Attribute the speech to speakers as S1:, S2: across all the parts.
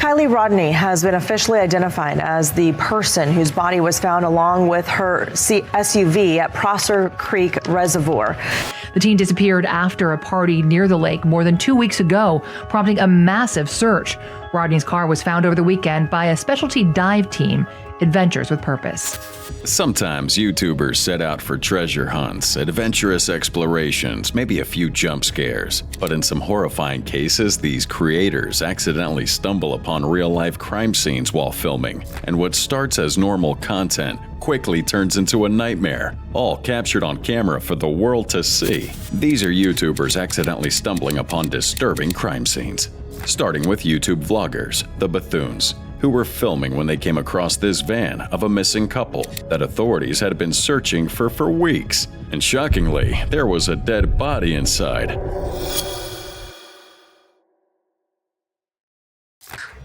S1: Kylie Rodney has been officially identified as the person whose body was found along with her SUV at Prosser Creek Reservoir.
S2: The teen disappeared after a party near the lake more than 2 weeks ago, prompting a massive search. Rodney's car was found over the weekend by a specialty dive team, Adventures with Purpose.
S3: Sometimes YouTubers set out for treasure hunts, adventurous explorations, maybe a few jump scares. But in some horrifying cases, these creators accidentally stumble upon real-life crime scenes while filming, and what starts as normal content quickly turns into a nightmare, all captured on camera for the world to see. These are YouTubers accidentally stumbling upon disturbing crime scenes. Starting with YouTube vloggers, the Bthuns, who were filming when they came across this van of a missing couple that authorities had been searching for weeks. And shockingly, there was a dead body inside.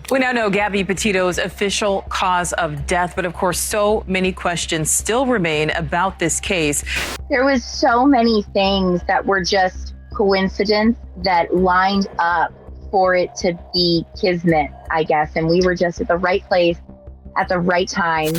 S4: We now know Gabby Petito's official cause of death, but of course, so many questions still remain about this case.
S5: There was so many things that were just coincidence that lined up for it to be kismet, I guess, and we were just at the right place at the right time.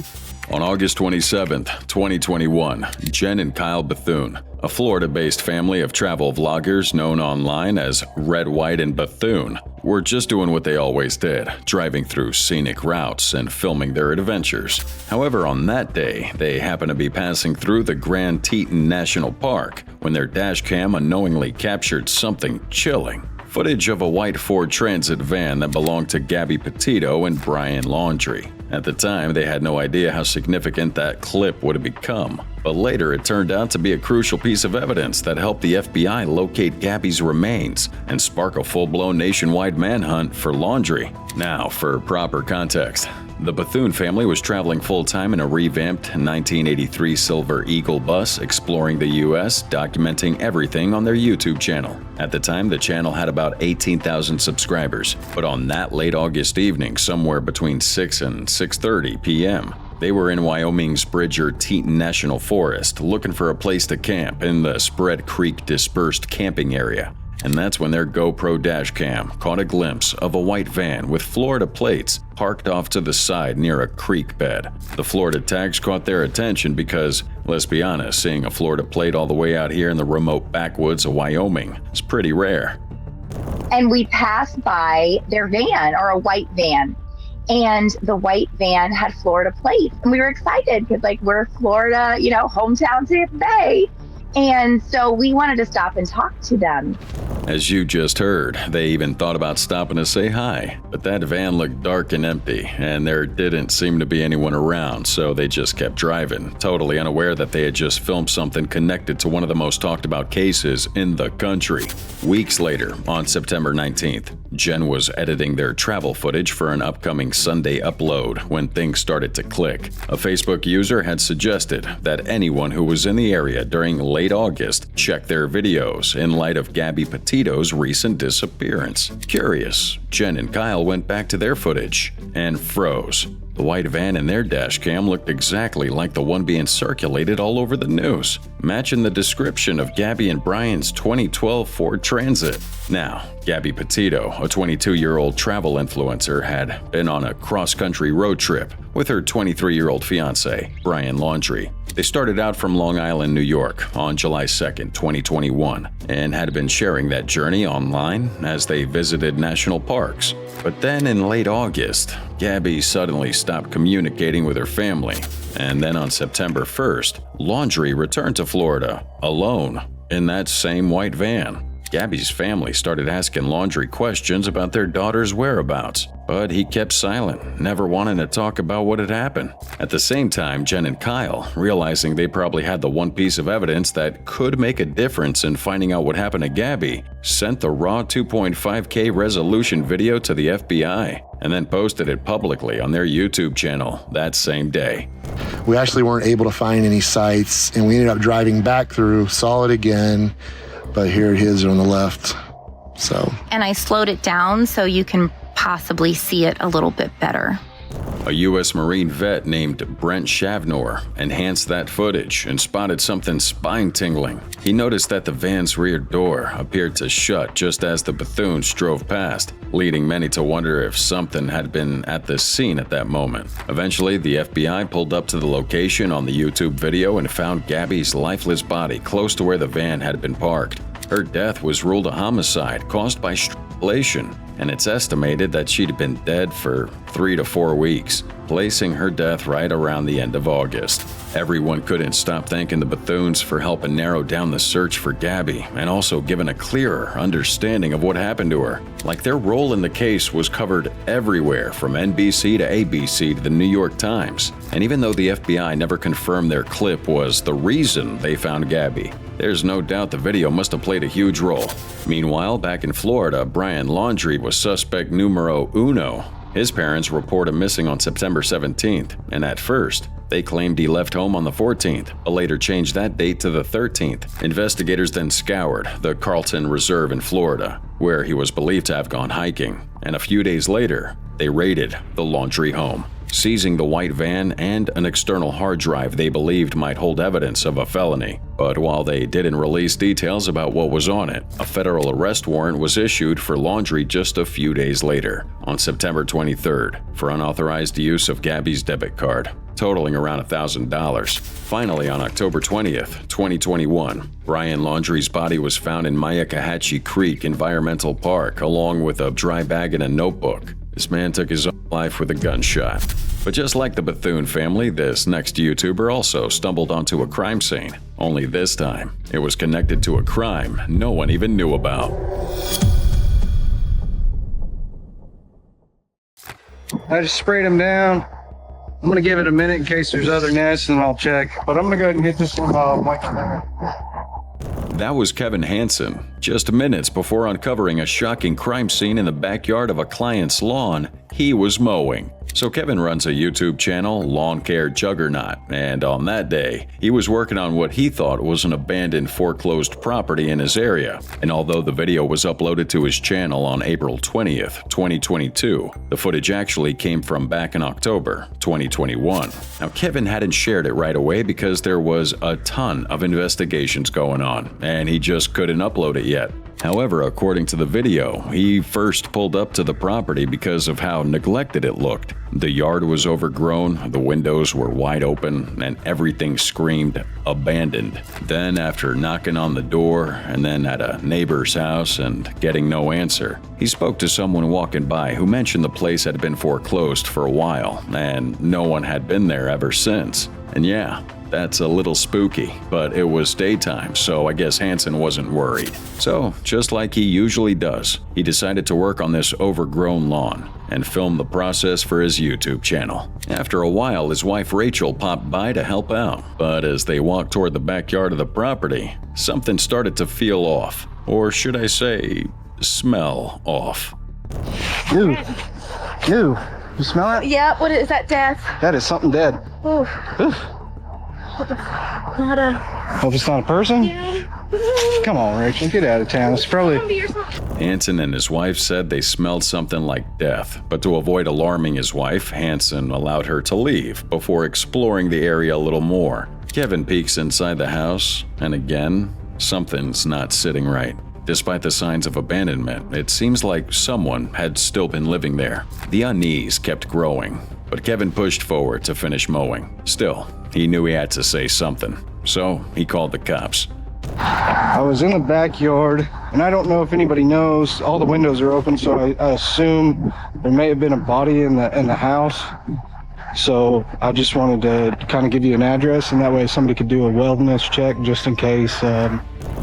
S3: On August 27th, 2021, Jen and Kyle Bthun, a Florida-based family of travel vloggers known online as Red, White, and Bthun, were just doing what they always did, driving through scenic routes and filming their adventures. However, on that day, they happened to be passing through the Grand Teton National Park when their dash cam unknowingly captured something chilling. Footage of a white Ford Transit van that belonged to Gabby Petito and Brian Laundrie. At the time, they had no idea how significant that clip would have become. But later, it turned out to be a crucial piece of evidence that helped the FBI locate Gabby's remains and spark a full-blown nationwide manhunt for Laundrie. Now, for proper context. The Bthun family was traveling full-time in a revamped 1983 Silver Eagle bus exploring the U.S., documenting everything on their YouTube channel. At the time, the channel had about 18,000 subscribers, but on that late August evening, somewhere between 6 and 6:30 p.m., they were in Wyoming's Bridger-Teton National Forest looking for a place to camp in the Spread Creek dispersed camping area. And that's when their GoPro dash cam caught a glimpse of a white van with Florida plates parked off to the side near a creek bed. The Florida tags caught their attention because, let's be honest, seeing a Florida plate all the way out here in the remote backwoods of Wyoming is pretty rare.
S5: And we passed by their van, or a white van, and the white van had Florida plates. And we were excited because, we're Florida, hometown Tampa Bay. And so we wanted to stop and talk to them.
S3: As you just heard, they even thought about stopping to say hi, but that van looked dark and empty, and there didn't seem to be anyone around, so they just kept driving, totally unaware that they had just filmed something connected to one of the most talked about cases in the country. Weeks later, on September 19th, Jen was editing their travel footage for an upcoming Sunday upload when things started to click. A Facebook user had suggested that anyone who was in the area during late August check their videos in light of Gabby Petito's recent disappearance. Curious, Jen and Kyle went back to their footage and froze. The white van in their dash cam looked exactly like the one being circulated all over the news, matching the description of Gabby and Brian's 2012 Ford Transit. Now, Gabby Petito, a 22-year-old travel influencer, had been on a cross-country road trip with her 23-year-old fiancé, Brian Laundrie. They started out from Long Island, New York on July 2nd, 2021, and had been sharing that journey online as they visited national parks. But then in late August, Gabby suddenly stopped communicating with her family. And then on September 1st, Laundrie returned to Florida, alone, in that same white van. Gabby's family started asking Laundrie questions about their daughter's whereabouts, but he kept silent, never wanting to talk about what had happened. At the same time, Jen and Kyle, realizing they probably had the one piece of evidence that could make a difference in finding out what happened to Gabby, sent the raw 2.5K resolution video to the FBI and then posted it publicly on their YouTube channel that same day.
S6: We actually weren't able to find any sites, and we ended up driving back through, saw it again, but here it is on the left. And
S7: I slowed it down so you can possibly see it a little bit better.
S3: A U.S. Marine vet named Brent Shavnor enhanced that footage and spotted something spine-tingling. He noticed that the van's rear door appeared to shut just as the Bthuns drove past, leading many to wonder if something had been at the scene at that moment. Eventually, the FBI pulled up to the location on the YouTube video and found Gabby's lifeless body close to where the van had been parked. Her death was ruled a homicide caused by strangulation, and it's estimated that she'd been dead for 3 to 4 weeks, placing her death right around the end of August. Everyone couldn't stop thanking the Bthuns for helping narrow down the search for Gabby and also giving a clearer understanding of what happened to her. Like their role in the case was covered everywhere from NBC to ABC to the New York Times. And even though the FBI never confirmed their clip was the reason they found Gabby, there's no doubt the video must have played a huge role. Meanwhile, back in Florida, Brian Laundrie was suspect numero uno. His parents report him missing on September 17th, and at first, they claimed he left home on the 14th, but later changed that date to the 13th. Investigators then scoured the Carlton Reserve in Florida, where he was believed to have gone hiking, and a few days later, they raided the Laundrie home, seizing the white van and an external hard drive they believed might hold evidence of a felony. But while they didn't release details about what was on it, a federal arrest warrant was issued for Laundrie just a few days later, on September 23rd, for unauthorized use of Gabby's debit card, totaling around $1,000. Finally, on October 20th, 2021, Brian Laundrie's body was found in Myakkahatchee Creek Environmental Park, along with a dry bag and a notebook. This man took his own life with a gunshot. But just like the Bthun family, this next YouTuber also stumbled onto a crime scene. Only this time, it was connected to a crime no one even knew about.
S7: I just sprayed him down. I'm gonna give it a minute in case there's other nests and I'll check. But I'm gonna go ahead and get this one white there.
S3: That was Kevin Hansen, just minutes before uncovering a shocking crime scene in the backyard of a client's lawn he was mowing. So Kevin runs a YouTube channel, Lawn Care Juggernaut, and on that day, he was working on what he thought was an abandoned foreclosed property in his area. And although the video was uploaded to his channel on April 20th, 2022, the footage actually came from back in October 2021. Now, Kevin hadn't shared it right away because there was a ton of investigations going on, and he just couldn't upload it yet. However, according to the video, he first pulled up to the property because of how neglected it looked. The yard was overgrown, the windows were wide open, and everything screamed abandoned. Then, after knocking on the door and then at a neighbor's house and getting no answer, he spoke to someone walking by who mentioned the place had been foreclosed for a while and no one had been there ever since. And yeah, that's a little spooky, but it was daytime, so I guess Hansen wasn't worried. So, just like he usually does, he decided to work on this overgrown lawn and film the process for his YouTube channel. After a while, his wife Rachel popped by to help out, but as they walked toward the backyard of the property, something started to feel off. Or should I say, smell off.
S7: Ew. Ew. You smell it?
S8: Yeah, what is that, death?
S7: That is something dead.
S8: Oof.
S7: Oof.
S8: Not a...
S7: Hope it's not a person?
S8: Yeah.
S7: Come on, Rachel, get out of town. It's probably...
S3: Hansen and his wife said they smelled something like death, but to avoid alarming his wife, Hansen allowed her to leave before exploring the area a little more. Kevin peeks inside the house, and again, something's not sitting right. Despite the signs of abandonment, it seems like someone had still been living there. The unease kept growing, but Kevin pushed forward to finish mowing. Still, he knew he had to say something, so he called the cops.
S7: I was in the backyard, and I don't know if anybody knows. All the windows are open, so I assume there may have been a body in the house. So I just wanted to kind of give you an address, and that way somebody could do a wellness check just in case.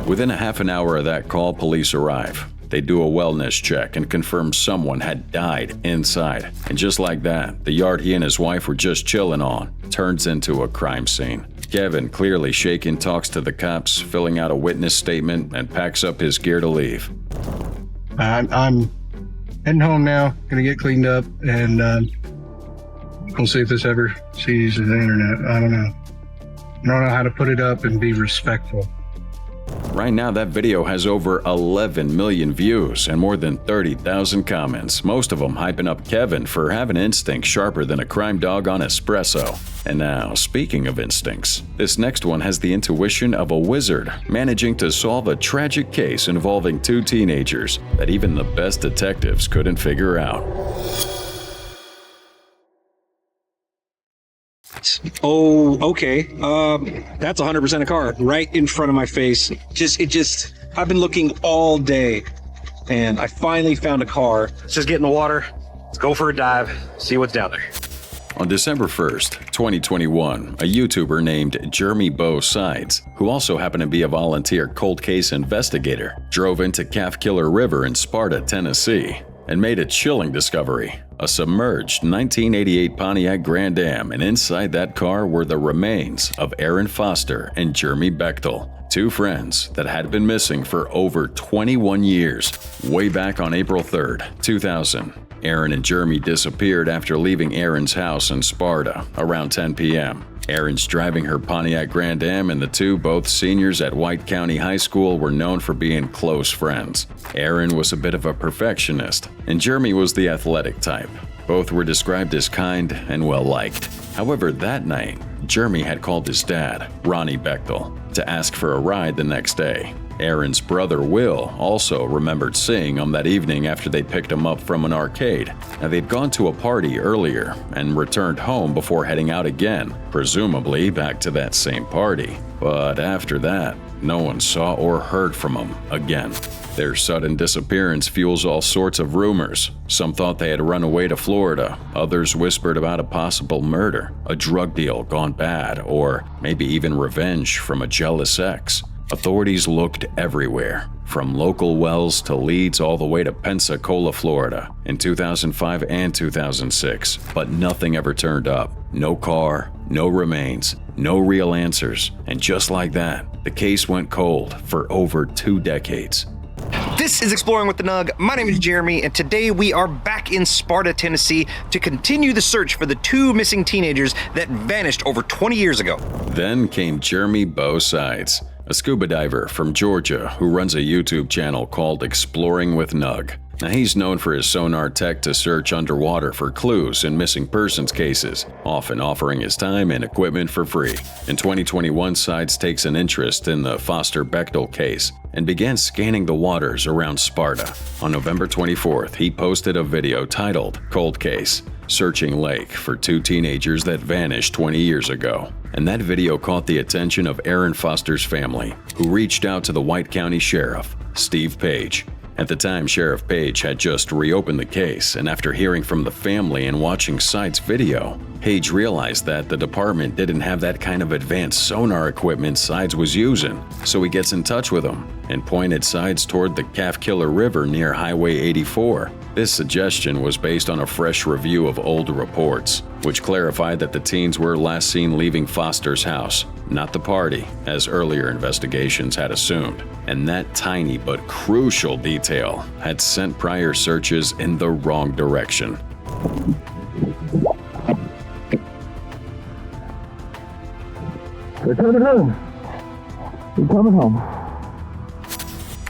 S3: Within a half an hour of that call, police arrive. They do a wellness check and confirm someone had died inside. And just like that, the yard he and his wife were just chilling on turns into a crime scene. Kevin, clearly shaken, talks to the cops, filling out a witness statement, and packs up his gear to leave.
S7: I'm heading home now, gonna get cleaned up, and we'll see if this ever sees the internet. I don't know how to put it up and be respectful.
S3: Right now, that video has over 11 million views and more than 30,000 comments, most of them hyping up Kevin for having instincts sharper than a crime dog on espresso. And now, speaking of instincts, this next one has the intuition of a wizard, managing to solve a tragic case involving two teenagers that even the best detectives couldn't figure out.
S9: Oh, okay. That's 100% a car right in front of my face. I've been looking all day and I finally found a car. Let's just get in the water. Let's go for a dive, see what's down there.
S3: On December 1st, 2021, a YouTuber named Jeremy Bosides, who also happened to be a volunteer cold case investigator, drove into Calf Killer River in Sparta, Tennessee, and made a chilling discovery: a submerged 1988 Pontiac Grand Am, and inside that car were the remains of Aaron Foster and Jeremy Bechtel, two friends that had been missing for over 21 years. Way back on April 3rd, 2000, Aaron and Jeremy disappeared after leaving Aaron's house in Sparta around 10 p.m. Aaron's driving her Pontiac Grand Am, and the two, both seniors at White County High School, were known for being close friends. Aaron was a bit of a perfectionist, and Jeremy was the athletic type. Both were described as kind and well-liked. However, that night, Jeremy had called his dad, Ronnie Bechtel, to ask for a ride the next day. Aaron's brother Will also remembered seeing him that evening after they picked him up from an arcade. Now, they'd gone to a party earlier and returned home before heading out again, presumably back to that same party. But after that, no one saw or heard from them again. Their sudden disappearance fuels all sorts of rumors. Some thought they had run away to Florida. Others whispered about a possible murder, a drug deal gone bad, or maybe even revenge from a jealous ex. Authorities looked everywhere, from local wells to leads all the way to Pensacola, Florida, in 2005 and 2006, but nothing ever turned up. No car, no remains, no real answers, and just like that, the case went cold for over 2 decades.
S10: This is Exploring with the Nug. My name is Jeremy, and today we are back in Sparta, Tennessee to continue the search for the two missing teenagers that vanished over 20 years ago.
S3: Then came Jeremy Bosides, a scuba diver from Georgia who runs a YouTube channel called Exploring with Nug. Now, he's known for his sonar tech to search underwater for clues in missing persons cases, often offering his time and equipment for free. In 2021, Sides takes an interest in the Foster Bechtel case and began scanning the waters around Sparta. On November 24th, he posted a video titled Cold Case: Searching Lake for two teenagers that vanished 20 years ago. And that video caught the attention of Aaron Foster's family, who reached out to the White County Sheriff, Steve Page. At the time, Sheriff Page had just reopened the case, and after hearing from the family and watching Sides' video, Page realized that the department didn't have that kind of advanced sonar equipment Sides was using, so he gets in touch with him and pointed Sides toward the Calf Killer River near Highway 84. This suggestion was based on a fresh review of old reports, which clarified that the teens were last seen leaving Foster's house, not the party, as earlier investigations had assumed. And that tiny but crucial detail had sent prior searches in the wrong direction.
S7: They're coming home. They're coming home.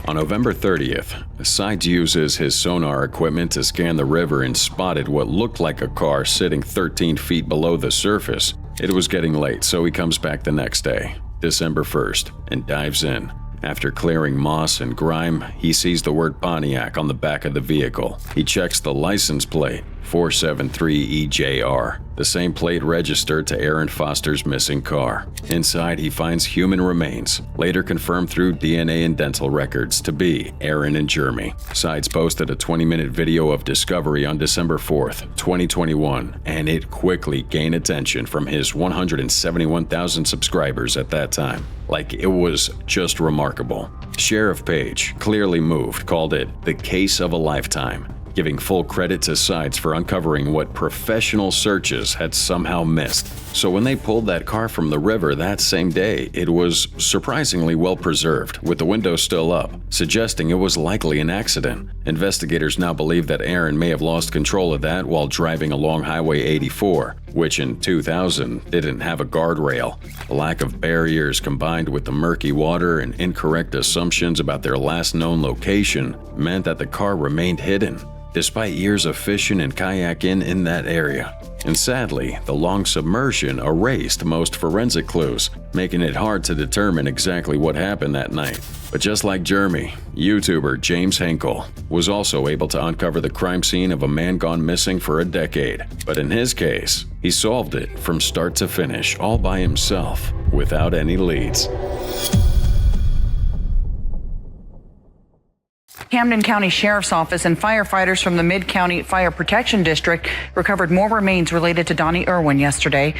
S3: On November 30th, Sides uses his sonar equipment to scan the river and spotted what looked like a car sitting 13 feet below the surface. It was getting late, so he comes back the next day, December 1st, and dives in. After clearing moss and grime, he sees the word Pontiac on the back of the vehicle. He checks the license plate, 473EJR, the same plate registered to Aaron Foster's missing car. Inside, he finds human remains, later confirmed through DNA and dental records to be Aaron and Jeremy. Sides posted a 20-minute video of discovery on December 4th, 2021, and it quickly gained attention from his 171,000 subscribers at that time. Like, it was just remarkable. Sheriff Page, clearly moved, called it the case of a lifetime, giving full credit to Sides for uncovering what professional searches had somehow missed. So when they pulled that car from the river that same day, it was surprisingly well preserved, with the window still up, suggesting it was likely an accident. Investigators now believe that Aaron may have lost control of that while driving along Highway 84. which in 2000 didn't have a guardrail. A lack of barriers combined with the murky water and incorrect assumptions about their last known location meant that the car remained hidden, despite years of fishing and kayaking in that area. And sadly, the long submersion erased most forensic clues, making it hard to determine exactly what happened that night. But just like Jeremy, YouTuber James Hankle was also able to uncover the crime scene of a man gone missing for a decade. But in his case, he solved it from start to finish all by himself, without any leads.
S11: Camden County Sheriff's Office and firefighters from the Mid-County Fire Protection District recovered more remains related to Donnie Irwin yesterday.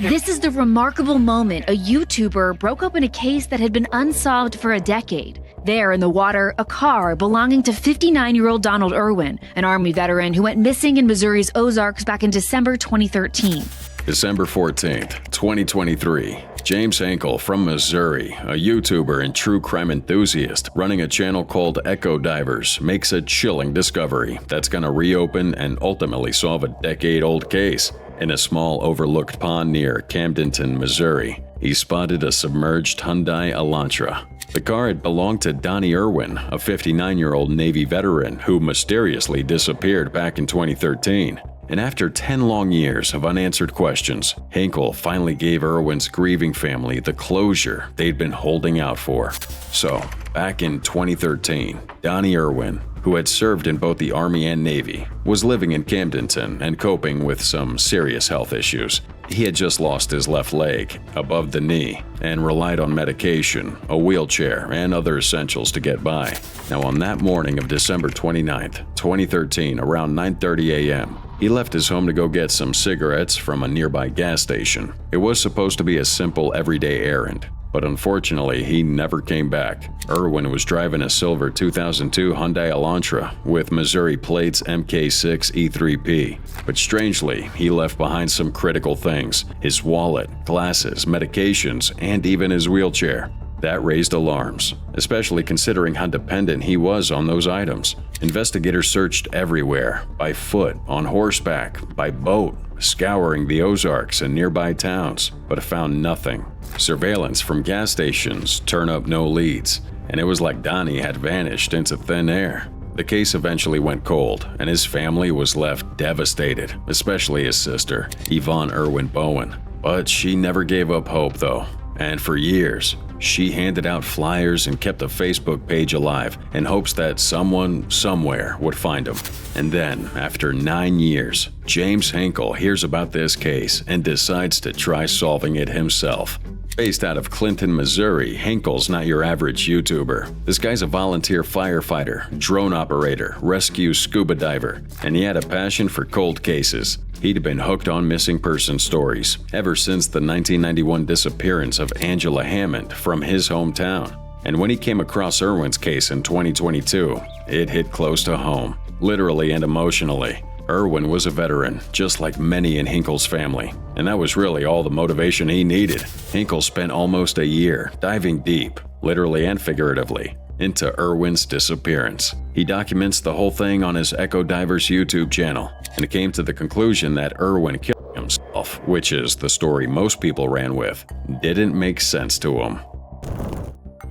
S12: This is the remarkable moment a YouTuber broke open a case that had been unsolved for a decade. There in the water, a car belonging to 59-year-old Donald Irwin, an Army veteran who went missing in Missouri's Ozarks back in December 2013.
S3: December 14th, 2023. James Hankle from Missouri, a YouTuber and true crime enthusiast running a channel called Echo Divers, makes a chilling discovery that's gonna reopen and ultimately solve a decade-old case. In a small overlooked pond near Camdenton, Missouri, he spotted a submerged Hyundai Elantra. The car had belonged to Donnie Irwin, a 59-year-old Navy veteran who mysteriously disappeared back in 2013. And after 10 long years of unanswered questions, Hankle finally gave Irwin's grieving family the closure they'd been holding out for. So, back in 2013, Donnie Irwin, who had served in both the Army and Navy, was living in Camdenton and coping with some serious health issues. He had just lost his left leg, above the knee, and relied on medication, a wheelchair, and other essentials to get by. Now, on that morning of December 29th, 2013, around 9:30 a.m., he left his home to go get some cigarettes from a nearby gas station. It was supposed to be a simple everyday errand, but unfortunately, he never came back. Irwin was driving a silver 2002 Hyundai Elantra with Missouri plates MK6E3P. But strangely, he left behind some critical things: his wallet, glasses, medications, and even his wheelchair. That raised alarms, especially considering how dependent he was on those items. Investigators searched everywhere, by foot, on horseback, by boat, scouring the Ozarks and nearby towns, but found nothing. Surveillance from gas stations turned up no leads, and it was like Donnie had vanished into thin air. The case eventually went cold, and his family was left devastated, especially his sister, Yvonne Irwin Bowen. But she never gave up hope, though, and for years, she handed out flyers and kept a Facebook page alive in hopes that someone, somewhere, would find him. And then, after 9 years, James Hankle hears about this case and decides to try solving it himself. Based out of Clinton, Missouri, Hankle's not your average YouTuber. This guy's a volunteer firefighter, drone operator, rescue scuba diver, and he had a passion for cold cases. He'd been hooked on missing person stories ever since the 1991 disappearance of Angela Hammond from his hometown. And when he came across Irwin's case in 2022, it hit close to home, literally and emotionally. Irwin was a veteran, just like many in Hankle's family, and that was really all the motivation he needed. Hankle spent almost a year diving deep, literally and figuratively, into Irwin's disappearance. He documents the whole thing on his Echo Divers YouTube channel, and came to the conclusion that Irwin killed himself, which is the story most people ran with, didn't make sense to him.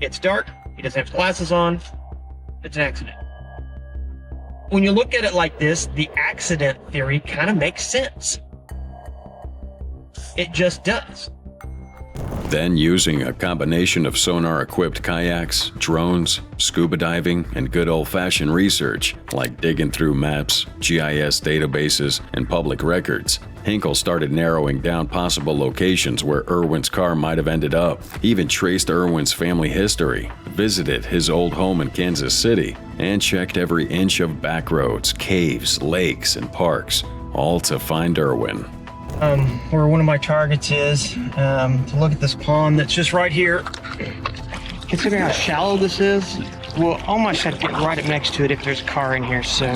S13: It's dark, he doesn't have glasses on, it's an accident. When you look at it like this, the accident theory kind of makes sense. It just does.
S3: Then, using a combination of sonar-equipped kayaks, drones, scuba diving, and good old-fashioned research, like digging through maps, GIS databases, and public records, Hankle started narrowing down possible locations where Irwin's car might have ended up. He even traced Irwin's family history, visited his old home in Kansas City, and checked every inch of back roads, caves, lakes, and parks, all to find Irwin.
S13: Where one of my targets is, to look at this pond that's just right here. Considering how shallow this is, we'll almost have to get right up next to it if there's a car in here, so.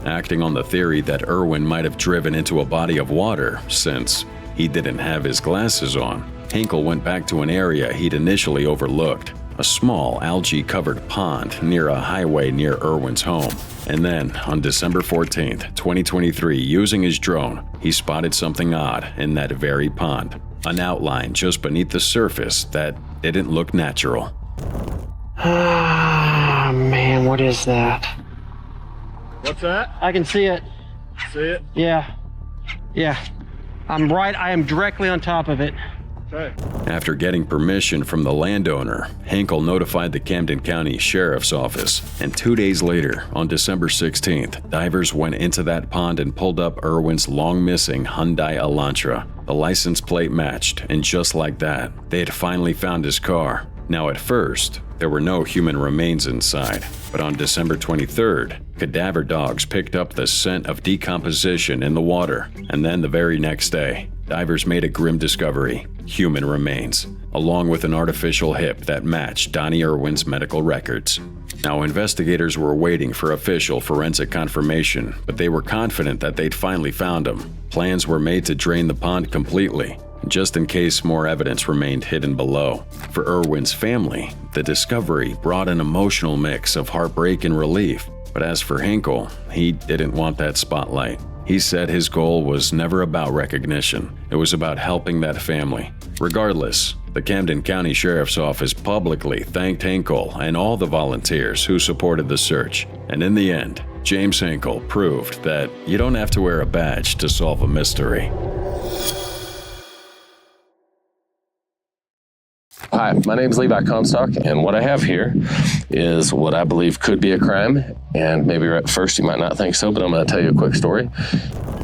S3: Acting on the theory that Irwin might have driven into a body of water since he didn't have his glasses on, Hankle went back to an area he'd initially overlooked, a small algae-covered pond near a highway near Irwin's home. And then, on December 14th, 2023, using his drone, he spotted something odd in that very pond. An outline just beneath the surface that didn't look natural.
S13: Ah, man, what is that?
S14: What's that?
S13: I can see it.
S14: See it?
S13: Yeah. I am directly on top of it.
S14: Okay.
S3: After getting permission from the landowner, Hankle notified the Camden County Sheriff's Office, and 2 days later, on December 16th, divers went into that pond and pulled up Irwin's long-missing Hyundai Elantra. The license plate matched, and just like that, they had finally found his car. Now at first, there were no human remains inside, but on December 23rd, cadaver dogs picked up the scent of decomposition in the water, and then the very next day, divers made a grim discovery: human remains, along with an artificial hip that matched Donnie Irwin's medical records. Now, investigators were waiting for official forensic confirmation, but they were confident that they'd finally found him. Plans were made to drain the pond completely, just in case more evidence remained hidden below. For Irwin's family, the discovery brought an emotional mix of heartbreak and relief. But as for Hankle, he didn't want that spotlight. He said his goal was never about recognition. It was about helping that family. Regardless, the Camden County Sheriff's Office publicly thanked Hankle and all the volunteers who supported the search. And in the end, James Hankle proved that you don't have to wear a badge to solve a mystery.
S15: Hi, my name is Levi Comtock, and what I have here is what I believe could be a crime. And maybe at first you might not think so, but I'm going to tell you a quick story.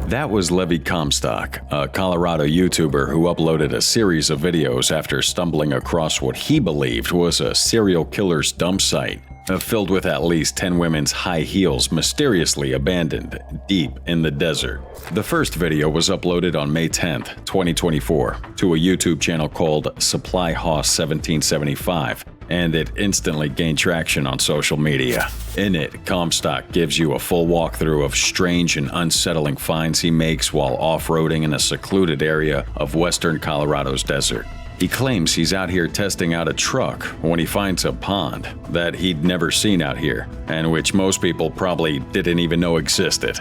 S3: That was Levi Comtock, a Colorado YouTuber who uploaded a series of videos after stumbling across what he believed was a serial killer's dump site, filled with at least 10 women's high heels mysteriously abandoned deep in the desert. The first video was uploaded on May 10th, 2024, to a YouTube channel called Supply Hoss 1775, and it instantly gained traction on social media. In it, Comstock gives you a full walkthrough of strange and unsettling finds he makes while off-roading in a secluded area of western Colorado's desert. He claims he's out here testing out a truck when he finds a pond that he'd never seen out here, and which most people probably didn't even know existed.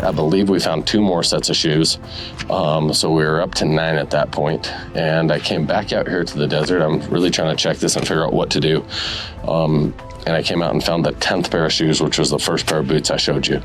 S15: I believe we found 2 more sets of shoes, so we were up to 9 at that point. And I came back out here to the desert. I'm really trying to check this and figure out what to do. And I came out and found the 10th pair of shoes, which was the first pair of boots I showed you.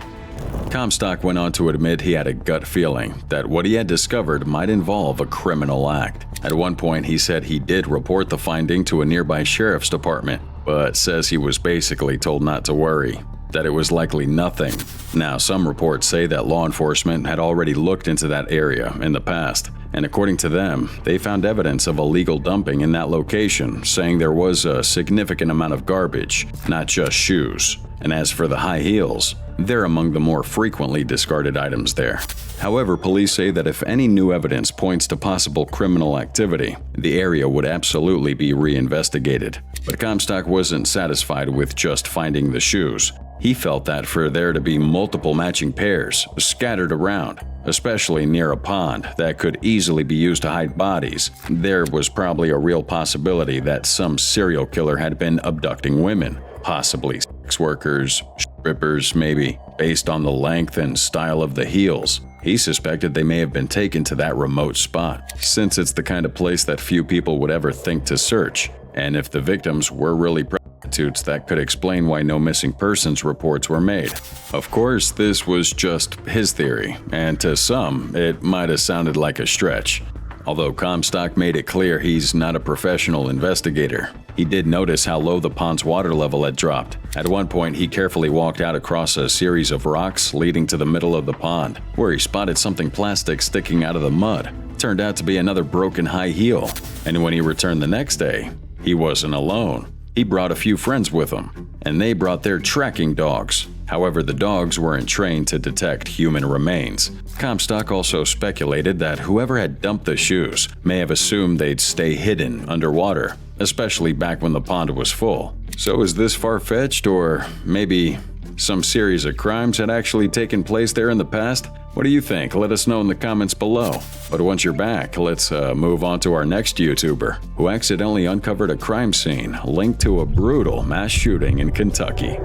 S3: Comstock went on to admit he had a gut feeling that what he had discovered might involve a criminal act. At one point, he said he did report the finding to a nearby sheriff's department, but says he was basically told not to worry, that it was likely nothing. Now, some reports say that law enforcement had already looked into that area in the past, and according to them, they found evidence of illegal dumping in that location, saying there was a significant amount of garbage, not just shoes. And as for the high heels, they're among the more frequently discarded items there. However, police say that if any new evidence points to possible criminal activity, the area would absolutely be reinvestigated. But Comstock wasn't satisfied with just finding the shoes. He felt that for there to be multiple matching pairs scattered around, especially near a pond that could easily be used to hide bodies, there was probably a real possibility that some serial killer had been abducting women, possibly sex workers, strippers maybe, based on the length and style of the heels. He suspected they may have been taken to that remote spot, since it's the kind of place that few people would ever think to search. And if the victims were really prostitutes, that could explain why no missing persons reports were made. Of course, this was just his theory, and to some, it might have sounded like a stretch. Although Comstock made it clear he's not a professional investigator, he did notice how low the pond's water level had dropped. At one point, he carefully walked out across a series of rocks leading to the middle of the pond, where he spotted something plastic sticking out of the mud. It turned out to be another broken high heel. And when he returned the next day, he wasn't alone. He brought a few friends with him, and they brought their tracking dogs. However, the dogs weren't trained to detect human remains. Comstock also speculated that whoever had dumped the shoes may have assumed they'd stay hidden underwater, especially back when the pond was full. So is this far-fetched, or maybe some series of crimes had actually taken place there in the past? What do you think? Let us know in the comments below. But once you're back, let's move on to our next YouTuber, who accidentally uncovered a crime scene linked to a brutal mass shooting in Kentucky.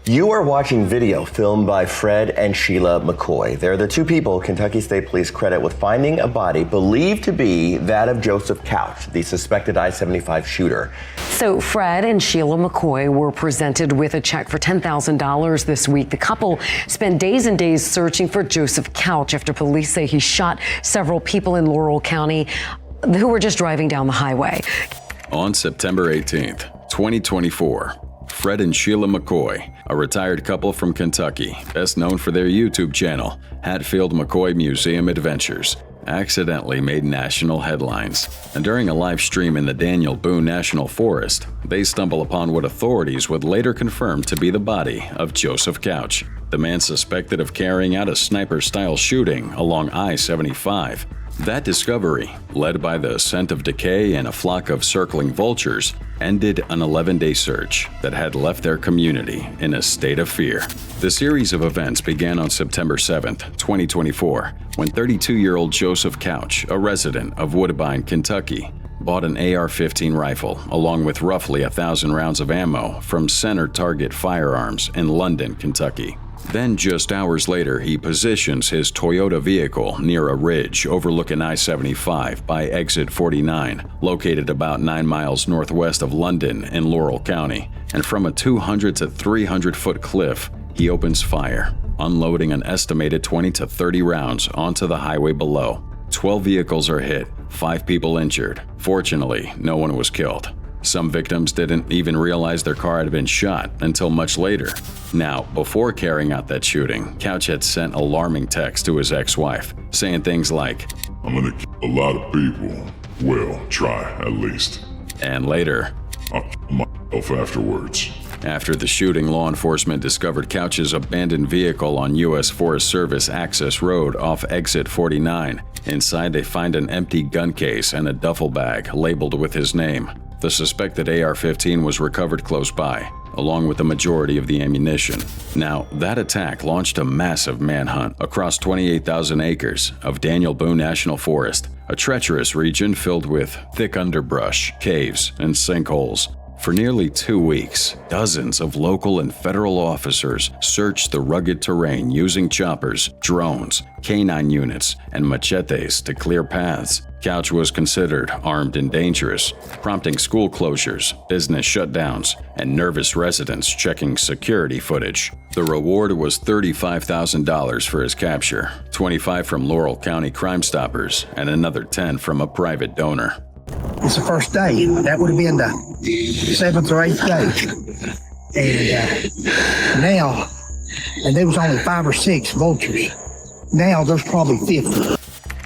S16: You are watching video filmed by Fred and Sheila McCoy. They're the two people Kentucky State Police credit with finding a body believed to be that of Joseph Couch, the suspected I-75 shooter.
S17: So Fred and Sheila McCoy were presented with a check for $10,000 this week. The couple spent days and days searching for Joseph Couch after police say he shot several people in Laurel County who were just driving down the highway.
S3: On September 18th, 2024, Fred and Sheila McCoy, a retired couple from Kentucky, best known for their YouTube channel, Hatfield McCoy Museum Adventures, accidentally made national headlines. And during a live stream in the Daniel Boone National Forest, they stumble upon what authorities would later confirm to be the body of Joseph Couch, the man suspected of carrying out a sniper-style shooting along I-75. That discovery, led by the scent of decay and a flock of circling vultures, ended an 11-day search that had left their community in a state of fear. The series of events began on September 7th, 2024, when 32-year-old Joseph Couch, a resident of Woodbine, Kentucky, bought an AR-15 rifle along with roughly 1,000 rounds of ammo from Center Target Firearms in London, Kentucky. Then, just hours later, he positions his Toyota vehicle near a ridge overlooking I-75 by Exit 49, located about 9 miles northwest of London in Laurel County. And from a 200 to 300-foot cliff, he opens fire, unloading an estimated 20 to 30 rounds onto the highway below. 12 vehicles are hit, 5 people injured. Fortunately, no one was killed. Some victims didn't even realize their car had been shot until much later. Now, before carrying out that shooting, Couch had sent alarming texts to his ex-wife, saying things like,
S18: "I'm gonna kill a lot of people. Well, try at least.
S3: And later,
S18: I'll kill myself afterwards."
S3: After the shooting, law enforcement discovered Couch's abandoned vehicle on U.S. Forest Service Access Road off Exit 49. Inside, they find an empty gun case and a duffel bag labeled with his name. The suspected AR-15 was recovered close by, along with the majority of the ammunition. Now, that attack launched a massive manhunt across 28,000 acres of Daniel Boone National Forest, a treacherous region filled with thick underbrush, caves, and sinkholes. For nearly 2 weeks, dozens of local and federal officers searched the rugged terrain using choppers, drones, canine units, and machetes to clear paths. Couch was considered armed and dangerous, prompting school closures, business shutdowns, and nervous residents checking security footage. The reward was $35,000 for his capture, $25,000 from Laurel County Crime Stoppers, and another $10,000 from a private donor.
S19: It's the first day. That would have been the 7th or 8th day. And now, and there was only 5 or 6 vultures. Now there's probably 50.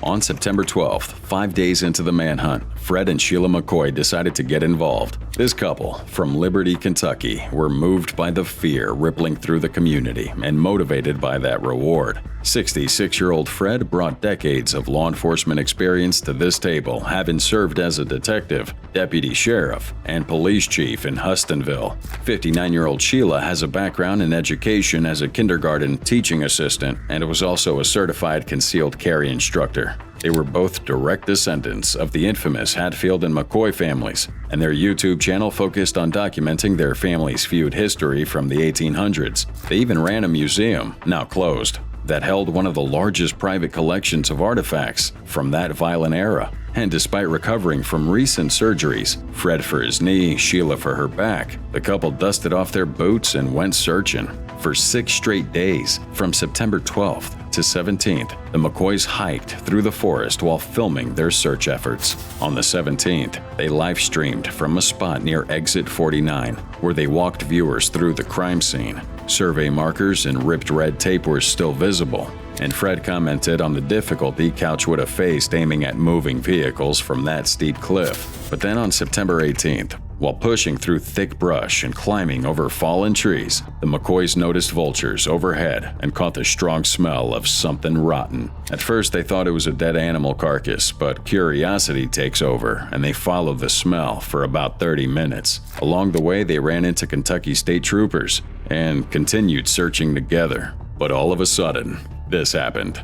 S3: On September 12th, 5 days into the manhunt, Fred and Sheila McCoy decided to get involved. This couple, from Liberty, Kentucky, were moved by the fear rippling through the community and motivated by that reward. 66-year-old Fred brought decades of law enforcement experience to this table, having served as a detective, deputy sheriff, and police chief in Hustonville. 59-year-old Sheila has a background in education as a kindergarten teaching assistant and was also a certified concealed carry instructor. They were both direct descendants of the infamous Hatfield and McCoy families, and their YouTube channel focused on documenting their family's feud history from the 1800s. They even ran a museum, now closed, that held one of the largest private collections of artifacts from that violent era. And despite recovering from recent surgeries, Fred for his knee, Sheila for her back, the couple dusted off their boots and went searching. For 6 straight days, from September 12th to 17th, the McCoys hiked through the forest while filming their search efforts. On the 17th, they live-streamed from a spot near Exit 49, where they walked viewers through the crime scene. Survey markers and ripped red tape were still visible, and Fred commented on the difficulty Couch would have faced aiming at moving vehicles from that steep cliff. But then on September 18th, while pushing through thick brush and climbing over fallen trees, the McCoys noticed vultures overhead and caught the strong smell of something rotten. At first, they thought it was a dead animal carcass, but curiosity takes over, and they followed the smell for about 30 minutes. Along the way, they ran into Kentucky State Troopers and continued searching together. But all of a sudden, this happened.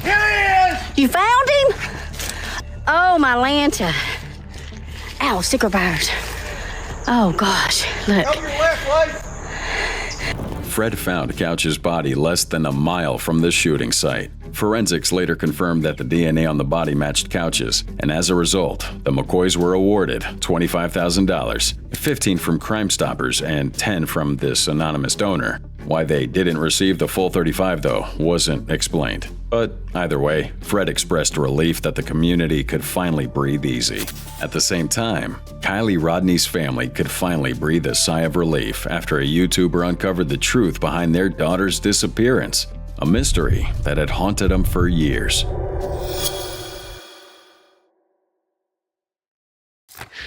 S8: Here he is! You found him? Oh, my Lanta. Ow, sticker bars. Oh, gosh. Look.
S3: Fred found Couch's body less than a mile from the shooting site. Forensics later confirmed that the DNA on the body matched Couch's, and as a result, the McCoys were awarded $25,000, $15,000 from Crime Stoppers and $10,000 from this anonymous donor. Why they didn't receive the full $35,000, though, wasn't explained. But either way, Fred expressed relief that the community could finally breathe easy. At the same time, Kylie Rodney's family could finally breathe a sigh of relief after a YouTuber uncovered the truth behind their daughter's disappearance, a mystery that had haunted them for years.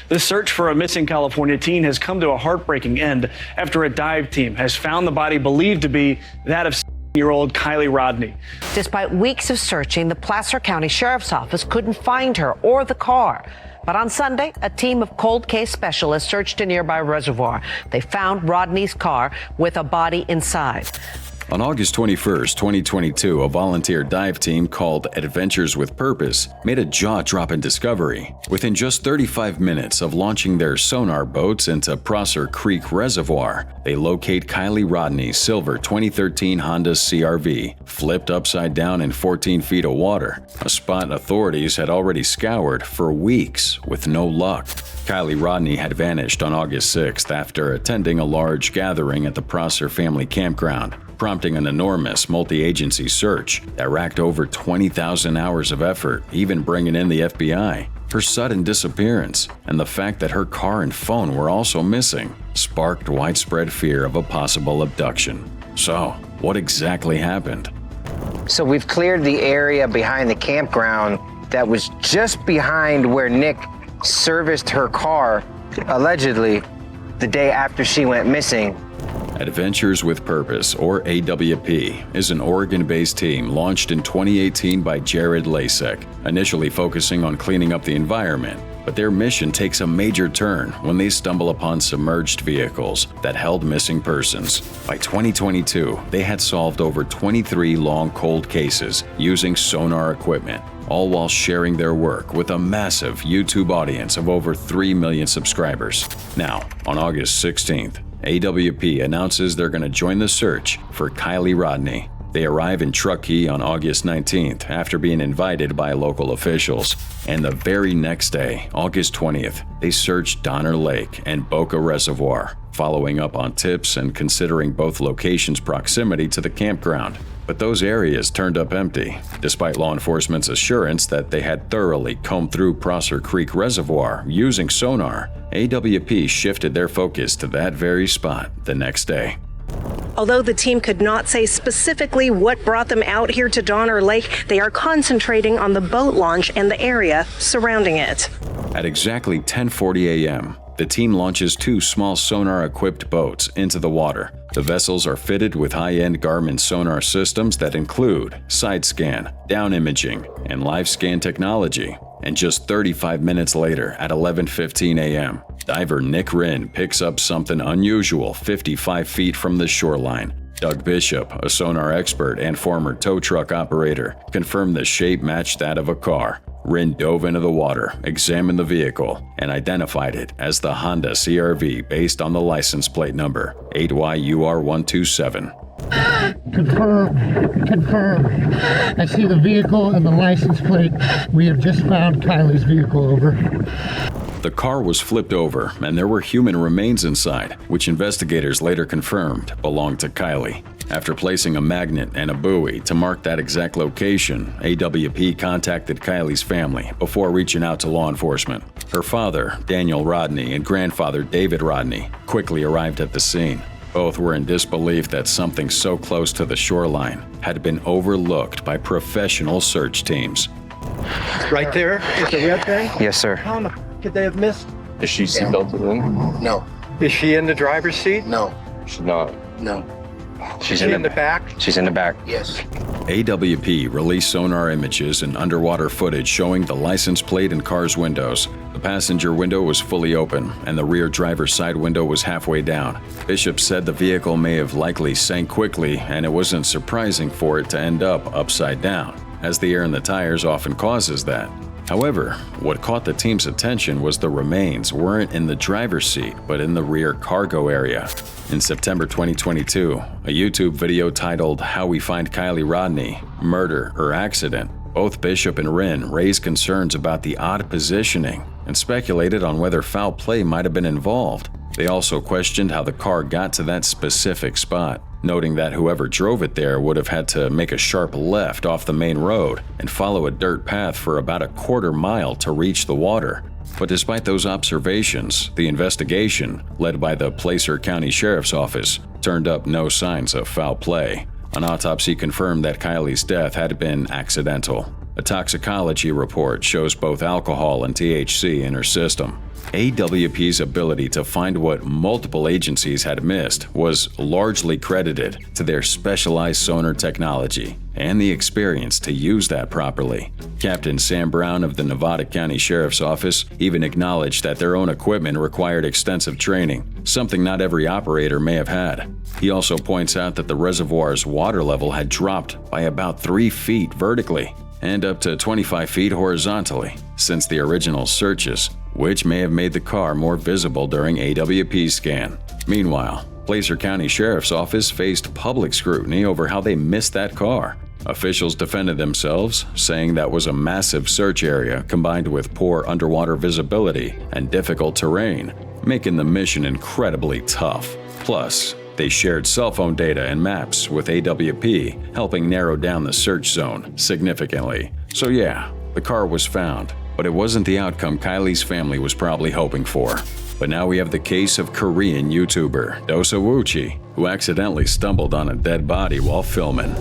S20: The search for a missing California teen has come to a heartbreaking end after a dive team has found the body believed to be that of 7-year-old Kylie Rodney.
S21: Despite weeks of searching, the Placer County Sheriff's Office couldn't find her or the car. But on Sunday, a team of cold case specialists searched a nearby reservoir. They found Rodney's car with a body inside.
S3: On August 21st, 2022, a volunteer dive team called Adventures with Purpose made a jaw-dropping discovery. Within just 35 minutes of launching their sonar boats into Prosser Creek Reservoir, they locate Kylie Rodney's silver 2013 Honda CR-V, flipped upside down in 14 feet of water, a spot authorities had already scoured for weeks with no luck. Kylie Rodney had vanished on August 6th after attending a large gathering at the Prosser family campground, prompting an enormous multi-agency search that racked over 20,000 hours of effort, even bringing in the FBI. Her sudden disappearance and the fact that her car and phone were also missing sparked widespread fear of a possible abduction. So, what exactly happened?
S22: So we've cleared the area behind the campground that was just behind where Nick serviced her car, allegedly, the day after she went missing.
S3: Adventures with Purpose, or AWP, is an Oregon-based team launched in 2018 by Jared Lasek, initially focusing on cleaning up the environment. But their mission takes a major turn when they stumble upon submerged vehicles that held missing persons. By 2022, they had solved over 23 long cold cases using sonar equipment, all while sharing their work with a massive YouTube audience of over 3 million subscribers. Now, on August 16th, AWP announces they're going to join the search for Kylie Rodney. They arrive in Truckee on August 19th after being invited by local officials. And the very next day, August 20th, they searched Donner Lake and Boca Reservoir, following up on tips and considering both locations' proximity to the campground. But those areas turned up empty, despite law enforcement's assurance that they had thoroughly combed through Prosser Creek Reservoir using sonar. AWP shifted their focus to that very spot the next day.
S23: Although the team could not say specifically what brought them out here to Donner Lake, they are concentrating on the boat launch and the area surrounding it.
S3: At exactly 10:40 a.m., the team launches 2 small sonar-equipped boats into the water. The vessels are fitted with high-end Garmin sonar systems that include side scan, down imaging, and live scan technology. And just 35 minutes later, at 11:15 a.m., diver Nick Wren picks up something unusual 55 feet from the shoreline. Doug Bishop, a sonar expert and former tow truck operator, confirmed the shape matched that of a car. Wren dove into the water, examined the vehicle, and identified it as the Honda CR-V based on the license plate number 8YUR127.
S24: Confirm. I see the vehicle and the license plate. We have just found Kylie's vehicle, over.
S3: The car was flipped over, and there were human remains inside, which investigators later confirmed belonged to Kylie. After placing a magnet and a buoy to mark that exact location, AWP contacted Kylie's family before reaching out to law enforcement. Her father, Daniel Rodney, and grandfather, David Rodney, quickly arrived at the scene. Both were in disbelief that something so close to the shoreline had been overlooked by professional search teams.
S13: Right there is the red thing?
S22: Yes, sir.
S13: How in the could they have missed?
S15: Is she seatbelted in?
S13: No. Is she in the driver's seat?
S19: No.
S15: She's not.
S19: No.
S22: She's
S13: in the back?
S22: She's in the back.
S19: Yes.
S3: AWP released sonar images and underwater footage showing the license plate and car's windows. The passenger window was fully open, and the rear driver's side window was halfway down. Bishop said the vehicle may have likely sank quickly, and it wasn't surprising for it to end up upside down, as the air in the tires often causes that. However, what caught the team's attention was the remains weren't in the driver's seat, but in the rear cargo area. In September 2022, a YouTube video titled "How We Find Kylie Rodney, Murder or Accident," both Bishop and Wren raised concerns about the odd positioning and speculated on whether foul play might have been involved. They also questioned how the car got to that specific spot, noting that whoever drove it there would have had to make a sharp left off the main road and follow a dirt path for about a quarter mile to reach the water. But despite those observations, the investigation, led by the Placer County Sheriff's Office, turned up no signs of foul play. An autopsy confirmed that Kylie's death had been accidental. A toxicology report shows both alcohol and THC in her system. AWP's ability to find what multiple agencies had missed was largely credited to their specialized sonar technology and the experience to use that properly. Captain Sam Brown of the Nevada County Sheriff's Office even acknowledged that their own equipment required extensive training, something not every operator may have had. He also points out that the reservoir's water level had dropped by about 3 feet vertically and up to 25 feet horizontally since the original searches, which may have made the car more visible during AWP's scan. Meanwhile, Placer County Sheriff's Office faced public scrutiny over how they missed that car. Officials defended themselves, saying that was a massive search area combined with poor underwater visibility and difficult terrain, making the mission incredibly tough. Plus, they shared cell phone data and maps with AWP, helping narrow down the search zone significantly. So yeah, the car was found, but it wasn't the outcome Kylie's family was probably hoping for. But now we have the case of Korean YouTuber Dosa Wuchi, who accidentally stumbled on a dead body while filming.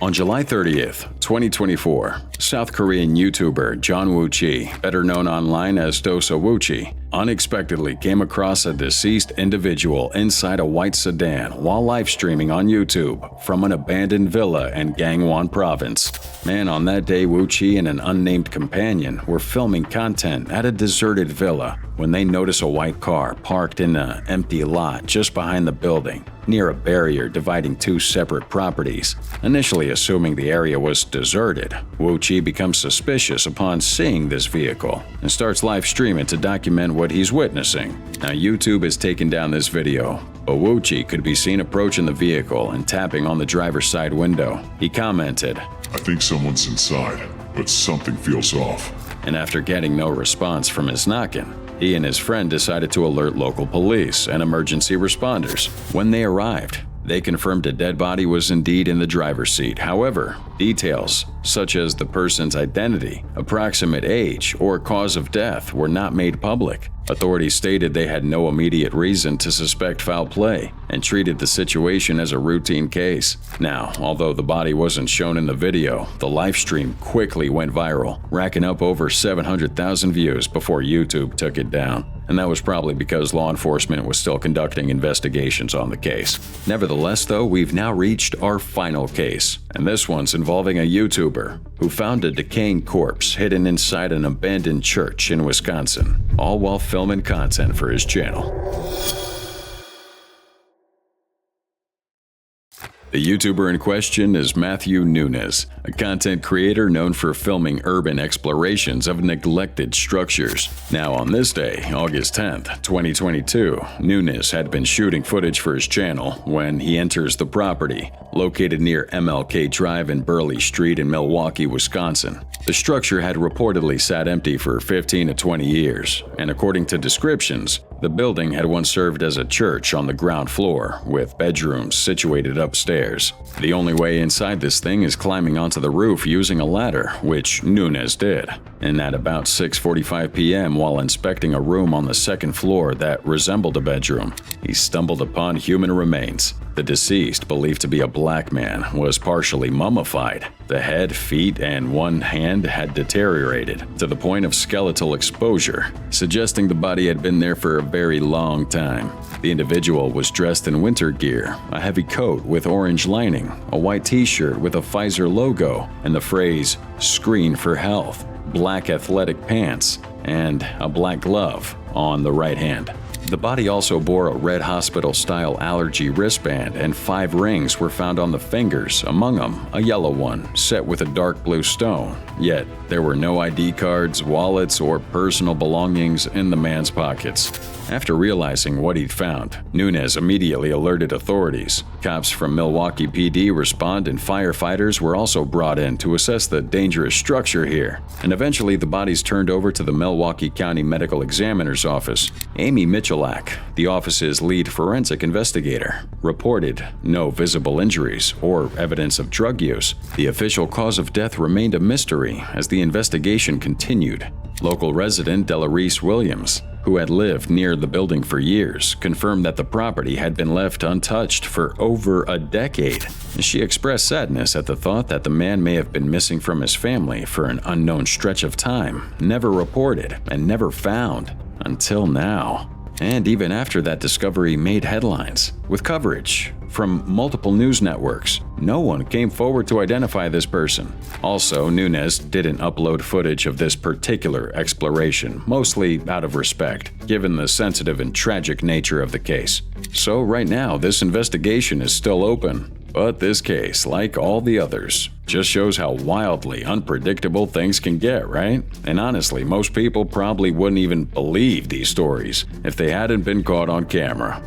S3: On July 30th, 2024, South Korean YouTuber John Wuchi, better known online as Dosa Wuchi, unexpectedly came across a deceased individual inside a white sedan while live streaming on YouTube from an abandoned villa in Gangwon Province. Man, on that day, Wuchi and an unnamed companion were filming content at a deserted villa when they notice a white car parked in an empty lot just behind the building, near a barrier dividing 2 separate properties. Initially assuming the area was deserted, Wuchi becomes suspicious upon seeing this vehicle and starts live streaming to document what he's witnessing. Now, YouTube has taken down this video, but Wuchi could be seen approaching the vehicle and tapping on the driver's side window. He commented,
S18: "I think someone's inside, but something feels off."
S3: And after getting no response from his knocking, he and his friend decided to alert local police and emergency responders. When they arrived, they confirmed a dead body was indeed in the driver's seat. However, details such as the person's identity, approximate age, or cause of death were not made public. Authorities stated they had no immediate reason to suspect foul play and treated the situation as a routine case. Now, although the body wasn't shown in the video, the live stream quickly went viral, racking up over 700,000 views before YouTube took it down. And that was probably because law enforcement was still conducting investigations on the case. Nevertheless, though, we've now reached our final case, and this one's involving a YouTuber who found a decaying corpse hidden inside an abandoned church in Wisconsin, all while filming content for his channel. The YouTuber in question is Matthew Nunez, a content creator known for filming urban explorations of neglected structures. Now on this day, August 10th, 2022, Nunez had been shooting footage for his channel when he enters the property, located near MLK Drive and Burley Street in Milwaukee, Wisconsin. The structure had reportedly sat empty for 15 to 20 years, and according to descriptions, the building had once served as a church on the ground floor, with bedrooms situated upstairs. The only way inside this thing is climbing onto the roof using a ladder, which Nunez did. and at about 6:45 p.m., while inspecting a room on the second floor that resembled a bedroom, he stumbled upon human remains. The deceased, believed to be a black man, was partially mummified. The head, feet, and one hand had deteriorated to the point of skeletal exposure, suggesting the body had been there for a very long time. The individual was dressed in winter gear, a heavy coat with orange lining, a white t-shirt with a Pfizer logo, and the phrase, "Screen for Health," black athletic pants, and a black glove on the right hand. The body also bore a red hospital-style allergy wristband, and 5 rings were found on the fingers, among them a yellow one set with a dark blue stone. Yet, there were no ID cards, wallets, or personal belongings in the man's pockets. After realizing what he'd found, Nunez immediately alerted authorities. Cops from Milwaukee PD responded, and firefighters were also brought in to assess the dangerous structure here. And eventually, the bodies turned over to the Milwaukee County Medical Examiner's Office. Amy Michalak, the office's lead forensic investigator, reported no visible injuries or evidence of drug use. The official cause of death remained a mystery as the investigation continued. Local resident Delarice Williams, who had lived near the building for years, confirmed that the property had been left untouched for over a decade. She expressed sadness at the thought that the man may have been missing from his family for an unknown stretch of time, never reported and never found until now. And even after that discovery made headlines, with coverage from multiple news networks, no one came forward to identify this person. Also, Nunez didn't upload footage of this particular exploration, mostly out of respect, given the sensitive and tragic nature of the case. So right now, this investigation is still open. But this case, like all the others, just shows how wildly unpredictable things can get, right? And honestly, most people probably wouldn't even believe these stories if they hadn't been caught on camera.